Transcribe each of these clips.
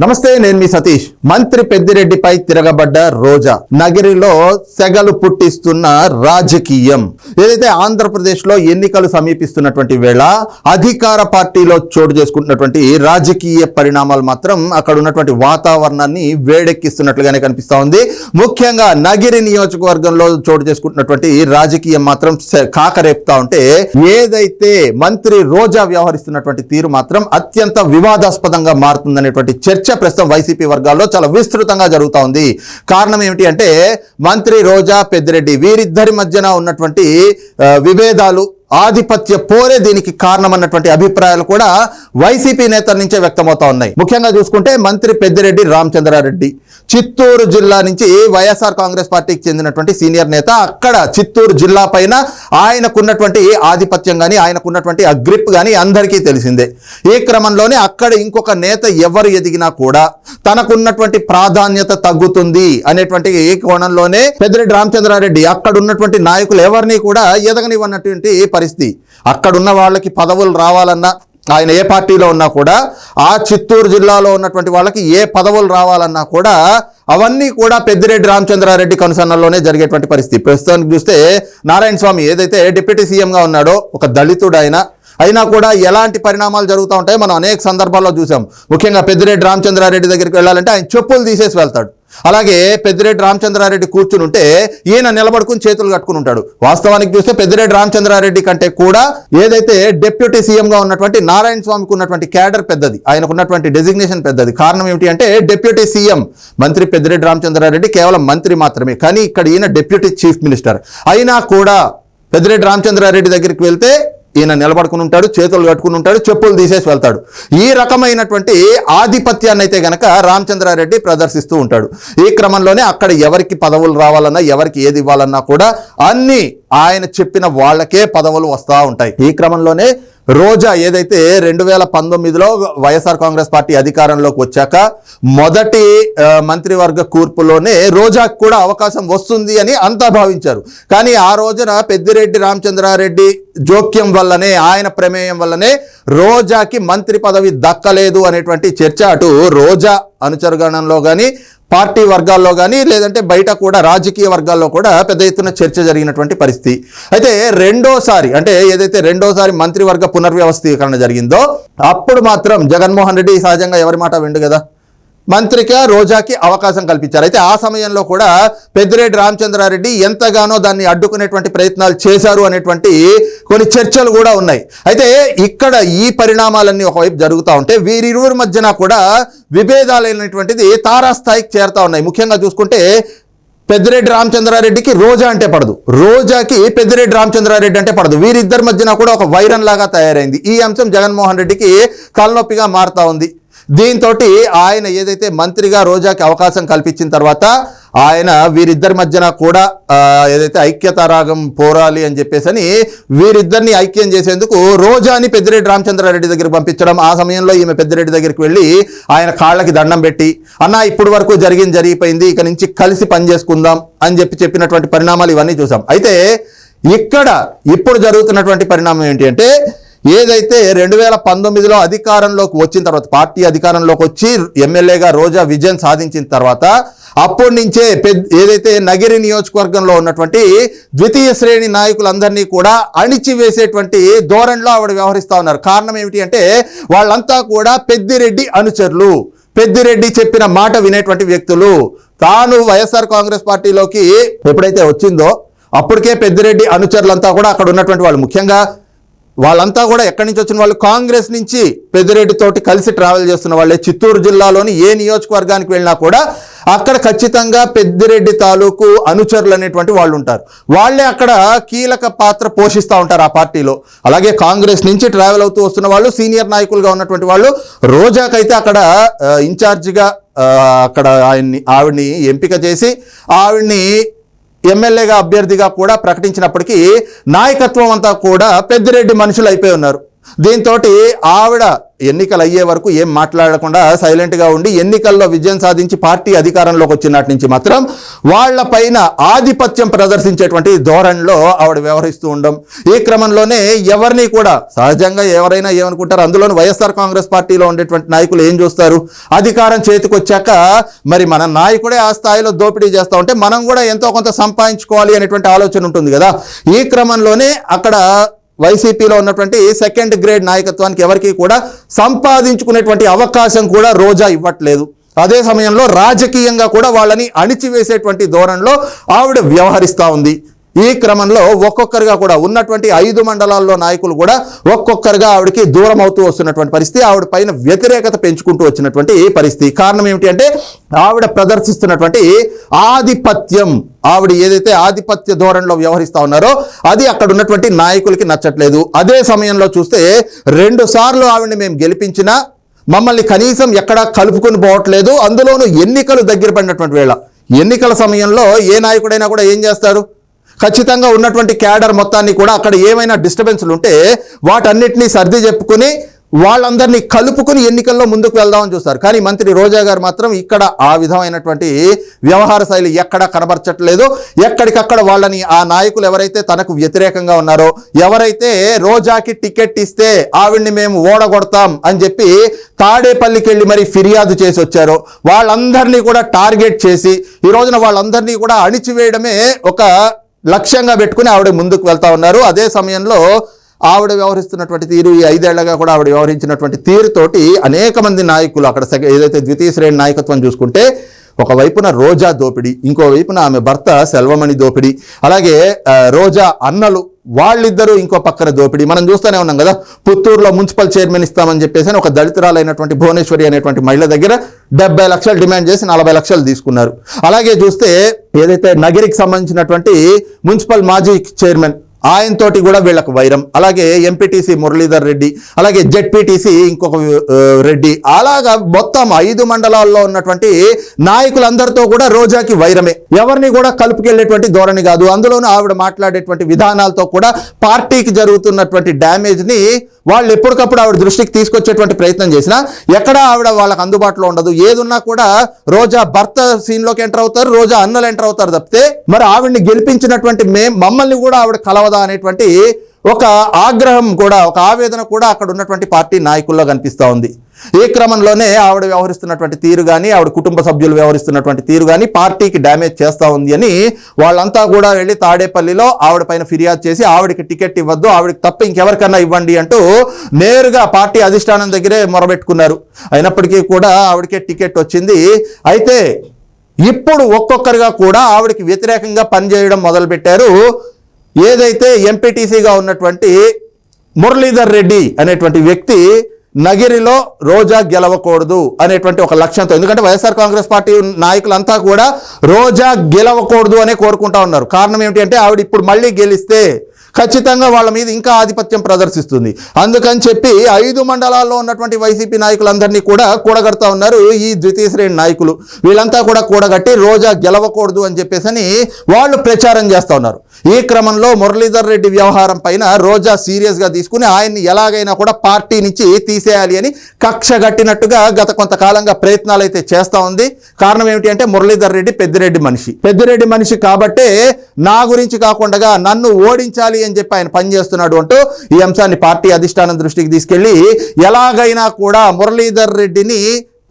నమస్తే, నేను మీ సతీష్. మంత్రి పెద్దిరెడ్డిపై తిరగబడ్డ రోజా నగరిలో సెగలు పుట్టిస్తున్న రాజకీయం. ఏదైతే ఆంధ్రప్రదేశ్ లో ఎన్నికలు సమీపిస్తున్నటువంటి వేళ అధికార పార్టీలో చోటు చేసుకుంటున్నటువంటి రాజకీయ పరిణామాలు మాత్రం అక్కడ ఉన్నటువంటి వాతావరణాన్ని వేడెక్కిస్తున్నట్లుగానే కనిపిస్తా ఉంది. ముఖ్యంగా నగిరి నియోజకవర్గంలో చోటు చేసుకుంటున్నటువంటి రాజకీయం మాత్రం కాకరేపుతా ఉంటే, ఏదైతే మంత్రి రోజా వ్యవహరిస్తున్నటువంటి తీరు మాత్రం అత్యంత వివాదాస్పదంగా మారుతుందనేటువంటి చర్చ ప్రస్తుతం వైసీపీ వర్గాల్లో చాలా విస్తృతంగా జరుగుతూ ఉంది. కారణం ఏమిటి అంటే, మంత్రి రోజా పెద్దిరెడ్డి వీరిద్దరి మధ్యన ఉన్నటువంటి విభేదాలు, ఆధిపత్య పోరే దీనికి కారణం అన్నటువంటి అభిప్రాయాలు కూడా వైసీపీ నేతల నుంచే వ్యక్తమవుతా ఉన్నాయి. ముఖ్యంగా చూసుకుంటే మంత్రి పెద్దిరెడ్డి రామచంద్రారెడ్డి చిత్తూరు జిల్లా నుంచి వైఎస్ఆర్ కాంగ్రెస్ పార్టీకి చెందినటువంటి సీనియర్ నేత. అక్కడ చిత్తూరు జిల్లా పైన ఆయనకున్నటువంటి ఆధిపత్యం కానీ, ఆయనకున్నటువంటి అగ్రిప్ కానీ అందరికీ తెలిసిందే. ఈ క్రమంలోనే అక్కడ ఇంకొక నేత ఎవరు ఎదిగినా కూడా తనకున్నటువంటి ప్రాధాన్యత తగ్గుతుంది అనేటువంటి ఈ కోణంలోనే పెద్దిరెడ్డి రామచంద్రారెడ్డి అక్కడ ఉన్నటువంటి నాయకులు ఎవరిని కూడా ఎదగనివ్వనటువంటి పరిస్థితి. అక్కడున్న వాళ్ళకి పదవులు రావాలన్నా, ఆయన ఏ పార్టీలో ఉన్నా కూడా, ఆ చిత్తూరు జిల్లాలో ఉన్నటువంటి వాళ్ళకి ఏ పదవులు రావాలన్నా కూడా అవన్నీ కూడా పెద్దిరెడ్డి రామచంద్రారెడ్డి కనుసన్నల్లోనే జరిగేటువంటి పరిస్థితి. ప్రస్తుతానికి చూస్తే నారాయణ స్వామి ఏదైతే డిప్యూటీ సీఎంగా ఉన్నాడో, ఒక దళితుడు అయినా కూడా ఎలాంటి పరిణామాలు జరుగుతూ ఉంటాయో మనం అనేక సందర్భాల్లో చూసాం. ముఖ్యంగా పెద్దిరెడ్డి రామచంద్రారెడ్డి దగ్గరికి వెళ్ళాలంటే ఆయన చెప్పులు తీసేసి వెళ్తాడు. అలాగే పెద్దిరెడ్డి రామచంద్రారెడ్డి కూర్చుని ఉంటే ఈయన నిలబడుకుని చేతులు కట్టుకుని ఉంటాడు. వాస్తవానికి చూస్తే పెద్దిరెడ్డి రామచంద్రారెడ్డి కంటే కూడా ఏదైతే డిప్యూటీ సీఎంగా ఉన్నటువంటి నారాయణ స్వామికి ఉన్నటువంటి క్యాడర్ పెద్దది, ఆయనకు ఉన్నటువంటి డెసిగ్నేషన్ పెద్దది. కారణం ఏమిటి అంటే, డిప్యూటీ సీఎం మంత్రి పెద్దిరెడ్డి రామచంద్రారెడ్డి కేవలం మంత్రి మాత్రమే, కానీ ఇక్కడ ఈయన డిప్యూటీ చీఫ్ మినిస్టర్. అయినా కూడా పెద్దిరెడ్డి రామచంద్రారెడ్డి దగ్గరికి వెళ్తే ఈయన నిలబడుకుని ఉంటాడు, చేతులు కట్టుకుని ఉంటాడు, చెప్పులు తీసేసి వెళ్తాడు. ఈ రకమైనటువంటి ఆధిపత్యాన్ని అయితే గనక రామచంద్రారెడ్డి ప్రదర్శిస్తూ ఉంటాడు. ఈ క్రమంలోనే అక్కడ ఎవరికి పదవులు రావాలన్నా, ఎవరికి ఏది ఇవ్వాలన్నా కూడా అన్ని ఆయన చెప్పిన వాళ్ళకే పదవులు వస్తూ ఉంటాయి. ఈ క్రమంలోనే రోజా ఏదైతే 2019లో వైఎస్ఆర్ కాంగ్రెస్ పార్టీ అధికారంలోకి వచ్చాక మొదటి మంత్రివర్గ కూర్పులోనే రోజాకు కూడా అవకాశం వస్తుంది అని అంతా భావించారు. కానీ ఆ రోజున పెద్దిరెడ్డి రామచంద్రారెడ్డి జోక్యం వల్లనే, ఆయన ప్రమేయం వల్లనే రోజాకి మంత్రి పదవి దక్కలేదు అనేటువంటి చర్చ అటు రోజా అనుచరగణంలో కానీ, పార్టీ వర్గాల్లో కానీ, లేదంటే బయట కూడా రాజకీయ వర్గాల్లో కూడా పెద్ద ఎత్తున చర్చ జరిగినటువంటి పరిస్థితి. అయితే రెండోసారి, అంటే ఏదైతే రెండోసారి మంత్రివర్గ పునర్వ్యవస్థీకరణ జరిగిందో అప్పుడు మాత్రం జగన్మోహన్ రెడ్డి సహజంగా ఎవరి మాట విండు కదా, మంత్రిగా రోజాకి అవకాశం కల్పించారు. అయితే ఆ సమయంలో కూడా పెద్దిరెడ్డి రామచంద్రారెడ్డి ఎంతగానో దాన్ని అడ్డుకునేటువంటి ప్రయత్నాలు చేశారు అనేటువంటి కొన్ని చర్చలు కూడా ఉన్నాయి. అయితే ఇక్కడ ఈ పరిణామాలన్నీ ఒకవైపు జరుగుతూ ఉంటే, వీరిరువురి మధ్యన కూడా విభేదాలైనటువంటిది తారాస్థాయికి చేరుతా ఉన్నాయి. ముఖ్యంగా చూసుకుంటే పెద్దిరెడ్డి రామచంద్రారెడ్డికి రోజా అంటే పడదు, రోజాకి పెద్దిరెడ్డి రామచంద్రారెడ్డి అంటే పడదు. వీరిద్దరి మధ్యన కూడా ఒక వైరం లాగా తయారైంది. ఈ అంశం జగన్మోహన్ రెడ్డికి తలనొప్పిగా మారుతా ఉంది. దీంతో ఆయన ఏదైతే మంత్రిగా రోజాకి అవకాశం కల్పించిన తర్వాత ఆయన వీరిద్దరి మధ్యన కూడా ఏదైతే ఐక్యతా రాగం పోరాలి అని చెప్పేసి వీరిద్దరిని ఐక్యం చేసేందుకు రోజాని పెద్దిరెడ్డి రామచంద్రారెడ్డి దగ్గరికి పంపించడం. ఆ సమయంలో ఈమె పెద్దిరెడ్డి దగ్గరికి వెళ్ళి ఆయన కాళ్ళకి దండం పెట్టి, అన్న ఇప్పుడు వరకు జరిగిపోయింది, ఇక నుంచి కలిసి పనిచేసుకుందాం అని చెప్పినటువంటి పరిణామాలు ఇవన్నీ చూసాం. అయితే ఇక్కడ ఇప్పుడు జరుగుతున్నటువంటి పరిణామం ఏంటి అంటే, ఏదైతే 2019లో అధికారంలోకి వచ్చిన తర్వాత, పార్టీ అధికారంలోకి వచ్చి ఎమ్మెల్యేగా రోజా విజయం సాధించిన తర్వాత అప్పటి నుంచే ఏదైతే నగిరి నియోజకవర్గంలో ఉన్నటువంటి ద్వితీయ శ్రేణి నాయకులందరినీ కూడా అణిచివేసేటువంటి ధోరణిలో ఆవిడ వ్యవహరిస్తూ ఉన్నారు. కారణం ఏమిటి అంటే, వాళ్ళంతా కూడా పెద్దిరెడ్డి అనుచరులు, పెద్దిరెడ్డి చెప్పిన మాట వినేటువంటి వ్యక్తులు. తాను వైఎస్ఆర్ కాంగ్రెస్ పార్టీలోకి ఎప్పుడైతే వచ్చిందో అప్పటికే పెద్దిరెడ్డి అనుచరులంతా కూడా అక్కడ ఉన్నటువంటి వాళ్ళు, ముఖ్యంగా వాళ్ళంతా కూడా ఎక్కడి నుంచి వచ్చిన వాళ్ళు, కాంగ్రెస్ నుంచి పెద్దిరెడ్డి తోటి కలిసి ట్రావెల్ చేస్తున్న వాళ్ళే. చిత్తూరు జిల్లాలోని ఏ నియోజకవర్గానికి వెళ్ళినా కూడా అక్కడ ఖచ్చితంగా పెద్దిరెడ్డి తాలూకు అనుచరులు అనేటువంటి వాళ్ళు ఉంటారు. వాళ్ళే అక్కడ కీలక పాత్ర పోషిస్తూ ఉంటారు ఆ పార్టీలో. అలాగే కాంగ్రెస్ నుంచి ట్రావెల్ అవుతూ వస్తున్న వాళ్ళు, సీనియర్ నాయకులుగా ఉన్నటువంటి వాళ్ళు. రోజాకైతే అక్కడ ఇన్ఛార్జిగా అక్కడ ఆవిడ్ని ఎంపిక చేసి ఆవిడ్ని ఎమ్మెల్యేగా అభ్యర్థిగా కూడా ప్రకటించినప్పటికీ నాయకత్వం అంతా కూడా పెద్దిరెడ్డి మనుషులు అయిపోయి ఉన్నారు. దీంతో ఆవిడ ఎన్నికలు అయ్యే వరకు ఏం మాట్లాడకుండా సైలెంట్గా ఉండి ఎన్నికల్లో విజయం సాధించి పార్టీ అధికారంలోకి వచ్చినటి నుంచి మాత్రం వాళ్ళ పైన ఆధిపత్యం ప్రదర్శించేటువంటి ధోరణిలో ఆవిడ వ్యవహరిస్తూ ఉండడం. ఈ క్రమంలోనే ఎవరిని కూడా సహజంగా ఎవరైనా ఏమనుకుంటారు, అందులోని వైఎస్ఆర్ కాంగ్రెస్ పార్టీలో ఉండేటువంటి నాయకులు ఏం చూస్తారు, అధికారం చేతికి వచ్చాక మరి మన నాయకుడే ఆ స్థాయిలో దోపిడీ చేస్తూ ఉంటే మనం కూడా ఎంతో కొంత సంపాదించుకోవాలి అనేటువంటి ఆలోచన ఉంటుంది కదా. ఈ క్రమంలోనే అక్కడ వైసీపీలో ఉన్నటువంటి సెకండ్ గ్రేడ్ నాయకత్వానికి ఎవరికి కూడా సంపాదించుకునేటువంటి అవకాశం కూడా రోజా ఇవ్వట్లేదు. అదే సమయంలో రాజకీయంగా కూడా వాళ్ళని అణిచివేసేటువంటి ధోరణిలో ఆవిడ వ్యవహరిస్తూ ఉంది. ఈ క్రమంలో ఒక్కొక్కరిగా కూడా ఉన్నటువంటి 5 మండలాల్లో నాయకులు కూడా ఒక్కొక్కరిగా ఆవిడకి దూరం అవుతూ వస్తున్నటువంటి పరిస్థితి, ఆవిడ పైన వ్యతిరేకత పెంచుకుంటూ వచ్చినటువంటి పరిస్థితి. కారణం ఏమిటి అంటే ఆవిడ ప్రదర్శిస్తున్నటువంటి ఆధిపత్యం, ఆవిడ ఏదైతే ఆధిపత్య ధోరణిలో వ్యవహరిస్తూ ఉన్నారో అది అక్కడ ఉన్నటువంటి నాయకులకి నచ్చట్లేదు. అదే సమయంలో చూస్తే 2 సార్లు ఆవిడని మేము గెలిపించినా మమ్మల్ని కనీసం ఎక్కడా కలుపుకొని పోవట్లేదు. అందులోనూ ఎన్నికలు దగ్గర పడినటువంటి వేళ, ఎన్నికల సమయంలో ఏ నాయకుడైనా కూడా ఏం చేస్తారు, ఖచ్చితంగా ఉన్నటువంటి క్యాడర్ మొత్తాన్ని కూడా అక్కడ ఏమైనా డిస్టర్బెన్స్లు ఉంటే వాటన్నిటినీ సర్ది చెప్పుకొని వాళ్ళందరినీ కలుపుకుని ఎన్నికల్లో ముందుకు వెళ్దామని చూస్తారు. కానీ మంత్రి రోజా గారు మాత్రం ఇక్కడ ఆ విధమైనటువంటి వ్యవహార శైలి ఎక్కడా కనబరచట్లేదు. ఎక్కడికక్కడ వాళ్ళని, ఆ నాయకులు ఎవరైతే తనకు వ్యతిరేకంగా ఉన్నారో, ఎవరైతే రోజాకి టికెట్ ఇస్తే ఆవిడ్ని మేము ఓడగొడతాం అని చెప్పి తాడేపల్లికి వెళ్ళి మరి ఫిర్యాదు చేసి వచ్చారో వాళ్ళందరినీ కూడా టార్గెట్ చేసి ఈ రోజున వాళ్ళందరినీ కూడా అణిచివేయడమే ఒక లక్ష్యంగా పెట్టుకుని ఆవిడ ముందుకు వెళ్తా ఉన్నారు. అదే సమయంలో ఆవిడ వ్యవహరిస్తున్నటువంటి తీరు, ఈ 5 ఏళ్లుగా కూడా ఆవిడ వ్యవహరించినటువంటి తీరుతోటి అనేక మంది నాయకులు అక్కడ ఏదైతే ద్వితీయ శ్రేణి నాయకత్వం చూసుకుంటే ఒకవైపున రోజా దోపిడీ, ఇంకోవైపున ఆమె భర్త సెల్వమణి దోపిడీ, అలాగే రోజా అన్నలు వాళ్ళిద్దరూ ఇంకో పక్కన దోపిడీ. మనం చూస్తూనే ఉన్నాం కదా, పుత్తూరులో మున్సిపల్ చైర్మన్ ఇస్తామని చెప్పేసి ఒక దళితురాలైనటువంటి భువనేశ్వరి అనేటువంటి మహిళ దగ్గర 70 లక్షలు డిమాండ్ చేసి 40 లక్షలు తీసుకున్నారు. అలాగే చూస్తే ఏదైతే నగిరికి సంబంధించినటువంటి మున్సిపల్ మాజీ చైర్మన్ ఆయనతోటి కూడా వీళ్ళకు వైరం, అలాగే ఎంపీటీసీ మురళీధర్ రెడ్డి, అలాగే జెడ్పీటీసీ ఇంకొక రెడ్డి, అలాగా మొత్తం 5 మండలాల్లో ఉన్నటువంటి నాయకులందరితో కూడా రోజాకి వైరమే. ఎవరిని కూడా కలుపుకెళ్లేటువంటి ధోరణి కాదు. అందులోనూ ఆవిడ మాట్లాడేటువంటి విధానాలతో కూడా పార్టీకి జరుగుతున్నటువంటి డ్యామేజ్ని వాళ్ళు ఎప్పటికప్పుడు ఆవిడ దృష్టికి తీసుకొచ్చేటువంటి ప్రయత్నం చేసినా ఎక్కడా ఆవిడ వాళ్ళకి అందుబాటులో ఉండదు. ఏదున్నా కూడా రోజా భర్త సీన్లోకి ఎంటర్ అవుతారు, రోజా అన్నలు ఎంటర్ అవుతారు తప్పితే మరి ఆవిడ్ని గెలిపించినటువంటి మమ్మల్ని కూడా ఆవిడ కలవదా అనేటువంటి ఒక ఆగ్రహం కూడా, ఒక ఆవేదన కూడా అక్కడ ఉన్నటువంటి పార్టీ నాయకుల్లో కనిపిస్తూ ఉంది. ఈ క్రమంలోనే ఆవిడ వ్యవహరిస్తున్నటువంటి తీరు కానీ, ఆవిడ కుటుంబ సభ్యులు వ్యవహరిస్తున్నటువంటి తీరు కానీ పార్టీకి డ్యామేజ్ చేస్తూ ఉంది అని వాళ్ళంతా కూడా వెళ్ళి తాడేపల్లిలో ఆవిడ పైన ఫిర్యాదు చేసి ఆవిడకి టికెట్ ఇవ్వద్దు, ఆవిడకి తప్ప ఇంకెవరికన్నా ఇవ్వండి అంటూ నేరుగా పార్టీ అధిష్టానం దగ్గరే మొరబెట్టుకున్నారు. అయినప్పటికీ కూడా ఆవిడకే టికెట్ వచ్చింది. అయితే ఇప్పుడు ఒక్కొక్కరుగా కూడా ఆవిడకి వ్యతిరేకంగా పనిచేయడం మొదలుపెట్టారు. ఏదైతే ఎంపీటీసీగా ఉన్నటువంటి మురళీధర్ రెడ్డి అనేటువంటి వ్యక్తి నగిరిలో రోజా గెలవకూడదు అనేటువంటి ఒక లక్ష్యంతో, ఎందుకంటే వైఎస్ఆర్ కాంగ్రెస్ పార్టీ నాయకులంతా కూడా రోజా గెలవకూడదు అనే కోరుకుంటా ఉన్నారు. కారణం ఏమిటి అంటే ఆవిడ ఇప్పుడు మళ్ళీ గెలిస్తే ఖచ్చితంగా వాళ్ళ మీద ఇంకా ఆధిపత్యం ప్రదర్శిస్తుంది. అందుకని చెప్పి 5 మండలాల్లో ఉన్నటువంటి వైసీపీ నాయకులందరినీ కూడా కూడగడతా ఉన్నారు ఈ ద్వితీయ శ్రేణి నాయకులు. వీళ్ళంతా కూడా కూడగట్టి రోజా గెలవకూడదు అని చెప్పేసి వాళ్ళు ప్రచారం చేస్తూ ఉన్నారు. ఈ క్రమంలో మురళీధర్ రెడ్డి వ్యవహారం పైన రోజా సీరియస్గా తీసుకుని ఆయన్ని ఎలాగైనా కూడా పార్టీ నుంచి తీసేయాలి అని కక్ష గట్టినట్టుగా గత కొంతకాలంగా ప్రయత్నాలు అయితే చేస్తూ ఉంది. కారణం ఏమిటి అంటే మురళీధర్ రెడ్డి పెద్దిరెడ్డి మనిషి కాబట్టే నా గురించి కాకుండా నన్ను ఓడించాలి అని చెప్పి ఆయన పనిచేస్తున్నాడు అంటూ ఈ అంశాన్ని పార్టీ అధిష్టానం దృష్టికి తీసుకెళ్లి ఎలాగైనా కూడా మురళీధర్ రెడ్డిని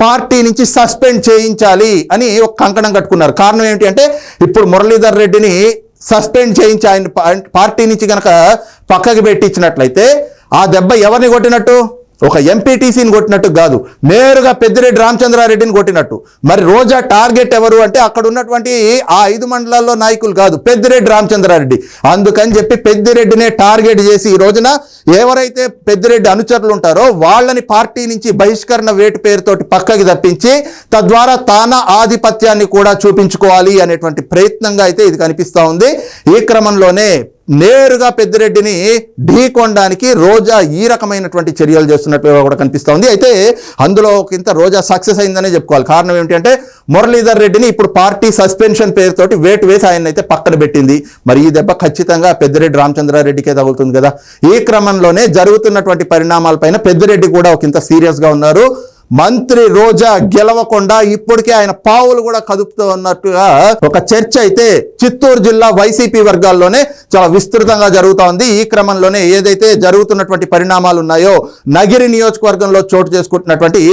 పార్టీ నుంచి సస్పెండ్ చేయించాలి అని ఒక కంకణం కట్టుకున్నారు. కారణం ఏమిటి అంటే ఇప్పుడు మురళీధర్ రెడ్డిని సస్పెండ్ చేయించి ఆయన పార్టీ నుంచి కనుక పక్కకి పెట్టించినట్లయితే ఆ దెబ్బ ఎవరిని కొట్టినట్టు, ఒక ఎంపీటీసీని కొట్టినట్టు కాదు, నేరుగా పెద్దిరెడ్డి రామచంద్రారెడ్డిని కొట్టినట్టు. మరి రోజా టార్గెట్ ఎవరు అంటే అక్కడ ఉన్నటువంటి ఆ 5 మండలాల్లో నాయకులు కాదు, పెద్దిరెడ్డి రామచంద్రారెడ్డి. అందుకని చెప్పి పెద్దిరెడ్డినే టార్గెట్ చేసి ఈ రోజున ఎవరైతే పెద్దిరెడ్డి అనుచరులు ఉంటారో వాళ్ళని పార్టీ నుంచి బహిష్కరణ వేటు పేరుతోటి పక్కకి తప్పించి తద్వారా తన ఆధిపత్యాన్ని కూడా చూపించుకోవాలి అనేటువంటి ప్రయత్నంగా అయితే ఇది కనిపిస్తూ ఉంది. ఈ క్రమంలోనే నేరుగా పెద్దిరెడ్డిని ఢీకొనడానికి రోజా ఈ రకమైనటువంటి చర్యలు చేస్తున్నట్టుగా కూడా కనిపిస్తోంది. అయితే అందులో ఇంత రోజా సక్సెస్ అయిందనే చెప్పుకోవాలి. కారణం ఏమిటంటే మురళీధర్ రెడ్డిని ఇప్పుడు పార్టీ సస్పెన్షన్ పేరుతోటి వేటు వేసి ఆయన అయితే పక్కన పెట్టింది. మరి ఈ దెబ్బ ఖచ్చితంగా పెద్దిరెడ్డి రామచంద్రారెడ్డికే తగులుతుంది కదా. ఈ క్రమంలోనే జరుగుతున్నటువంటి పరిణామాలపైన పెద్దిరెడ్డి కూడా ఒకంత సీరియస్గా ఉన్నారు. మంత్రి రోజా గెలవకుండా ఇప్పటికే ఆయన పావులు కూడా కదుపుతూ ఉన్నట్టుగా ఒక చర్చ అయితే చిత్తూరు జిల్లా వైసీపీ వర్గాల్లోనే చాలా విస్తృతంగా జరుగుతూ ఉంది. ఈ క్రమంలోనే ఏదైతే జరుగుతున్నటువంటి పరిణామాలు ఉన్నాయో నగిరి నియోజకవర్గంలో చోటు చేసుకుంటున్నటువంటి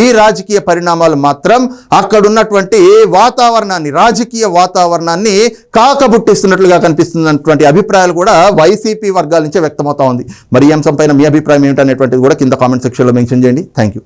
ఈ రాజకీయ పరిణామాలు మాత్రం అక్కడ ఉన్నటువంటి వాతావరణాన్ని, రాజకీయ వాతావరణాన్ని కాకబుట్టిస్తున్నట్లుగా కనిపిస్తున్నటువంటి అభిప్రాయాలు కూడా వైసీపీ వర్గాల నుంచే వ్యక్తమవుతా ఉంది. మరి ఈ అంశం పైన మీ అభిప్రాయం ఏమిటనేటువంటిది కూడా కింద కామెంట్ సెక్షన్లో మెన్షన్ చేయండి. Thank you.